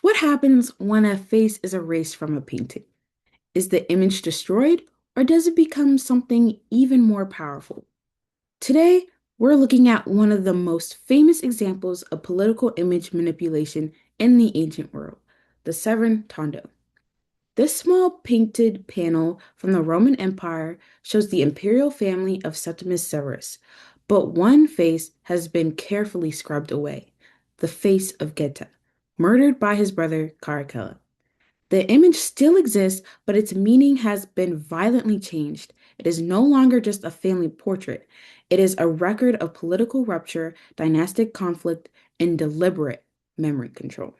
What happens when a face is erased from a painting? Is the image destroyed, or does it become something even more powerful? Today, we're looking at one of the most famous examples of political image manipulation in the ancient world, the Sevran Tondo. This small painted panel from the Roman Empire shows the imperial family of Septimus Severus, but one face has been carefully scrubbed away, the face of Geta, murdered by his brother Caracalla. The image still exists, but its meaning has been violently changed. It is no longer just a family portrait. It is a record of political rupture, dynastic conflict, and deliberate memory control.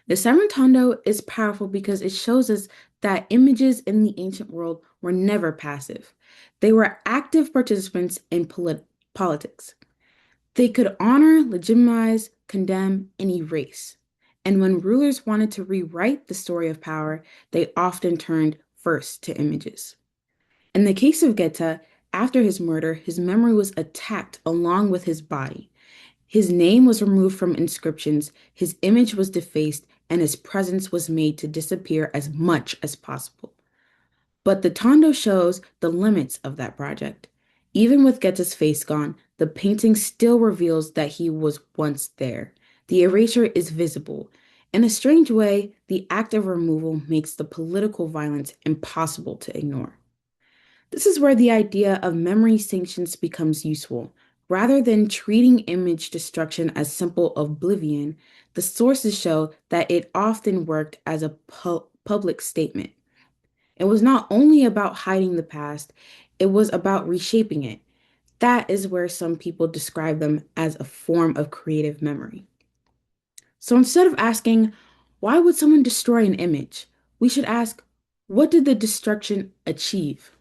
The Tondo is powerful because it shows us that images in the ancient world were never passive. They were active participants in politics. They could honor, legitimize, condemn, and erase. And when rulers wanted to rewrite the story of power, they often turned first to images. In the case of Geta, after his murder, his memory was attacked along with his body. His name was removed from inscriptions, his image was defaced, and his presence was made to disappear as much as possible. But the Tondo shows the limits of that project. Even with Goethe's face gone, the painting still reveals that he was once there. The erasure is visible. In a strange way, the act of removal makes the political violence impossible to ignore. This is where the idea of memory sanctions becomes useful. Rather than treating image destruction as simple oblivion, the sources show that it often worked as a public statement. It was not only about hiding the past, it was about reshaping it. That is where some people describe them as a form of creative memory. So instead of asking, why would someone destroy an image? We should ask, what did the destruction achieve?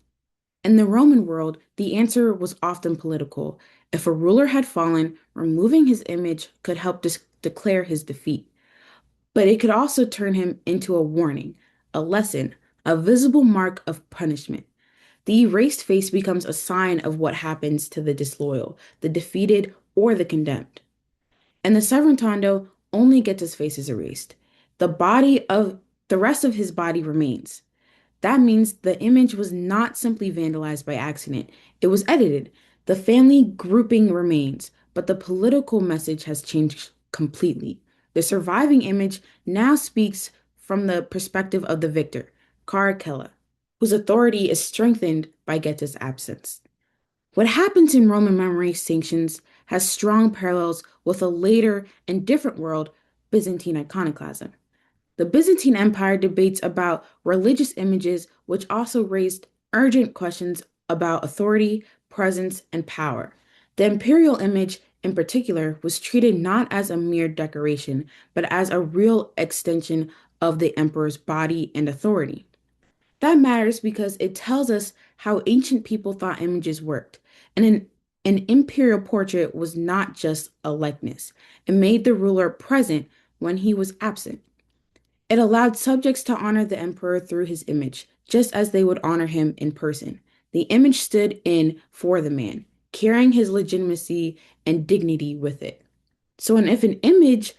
In the Roman world, the answer was often political. If a ruler had fallen, removing his image could help declare his defeat. But it could also turn him into a warning, a lesson, a visible mark of punishment. The erased face becomes a sign of what happens to the disloyal, the defeated, or the condemned. And the Tondo only gets his face is erased. The rest of his body remains. That means the image was not simply vandalized by accident, it was edited. The family grouping remains, but the political message has changed completely. The surviving image now speaks from the perspective of the victor, Caracalla, whose authority is strengthened by Goethe's absence. What happens in Roman memory sanctions has strong parallels with a later and different world, Byzantine iconoclasm. The Byzantine Empire debates about religious images, which also raised urgent questions about authority, presence, and power. The imperial image, in particular, was treated not as a mere decoration, but as a real extension of the emperor's body and authority. That matters because it tells us how ancient people thought images worked. And an imperial portrait was not just a likeness, it made the ruler present when he was absent. It allowed subjects to honor the emperor through his image, just as they would honor him in person. The image stood in for the man, carrying his legitimacy and dignity with it. So, and if an image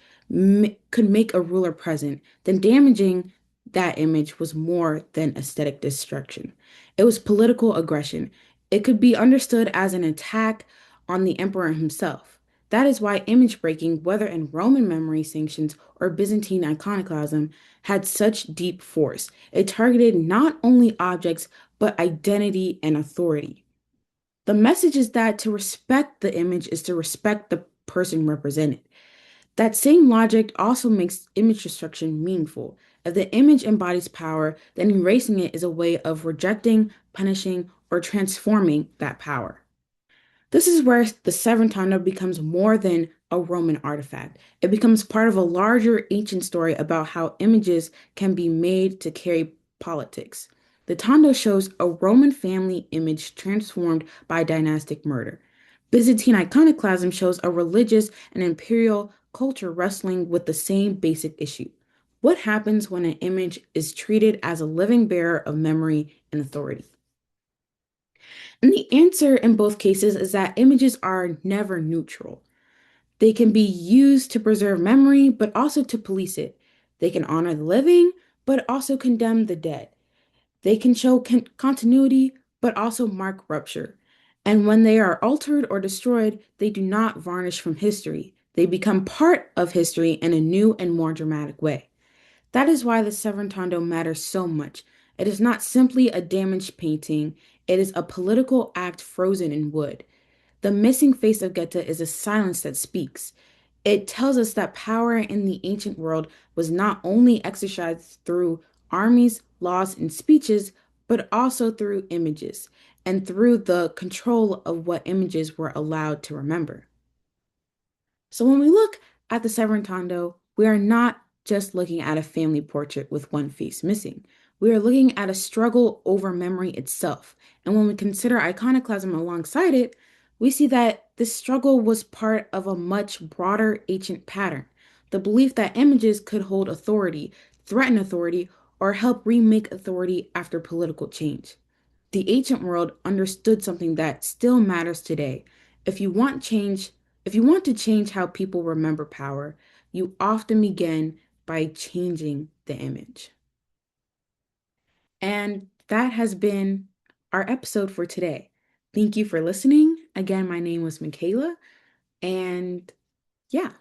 could make a ruler present, then damaging that image was more than aesthetic destruction. It was political aggression. It could be understood as an attack on the emperor himself. That is why image breaking, whether in Roman memory sanctions or Byzantine iconoclasm, had such deep force. It targeted not only objects, but identity and authority. The message is that to respect the image is to respect the person represented. That same logic also makes image destruction meaningful. If the image embodies power, then erasing it is a way of rejecting, punishing, or transforming that power. This is where the Severantano becomes more than a Roman artifact. It becomes part of a larger ancient story about how images can be made to carry politics. The Tondo shows a Roman family image transformed by dynastic murder. Byzantine iconoclasm shows a religious and imperial culture wrestling with the same basic issue. What happens when an image is treated as a living bearer of memory and authority? And the answer in both cases is that images are never neutral. They can be used to preserve memory, but also to police it. They can honor the living, but also condemn the dead. They can show continuity, but also mark rupture. And when they are altered or destroyed, they do not varnish from history. They become part of history in a new and more dramatic way. That is why the Sevran Tondo matters so much. It is not simply a damaged painting, it is a political act frozen in wood. The missing face of Geta is a silence that speaks. It tells us that power in the ancient world was not only exercised through armies, laws, and speeches, but also through images and through the control of what images were allowed to remember. So when we look at the Tondo, we are not just looking at a family portrait with one face missing. We are looking at a struggle over memory itself. And when we consider iconoclasm alongside it, we see that this struggle was part of a much broader ancient pattern. The belief that images could hold authority, threaten authority, or help remake authority after political change. The ancient world understood something that still matters today. If you want change, if you want to change how people remember power, you often begin by changing the image. And that has been our episode for today. Thank you for listening. Again, my name was Michaela, and yeah.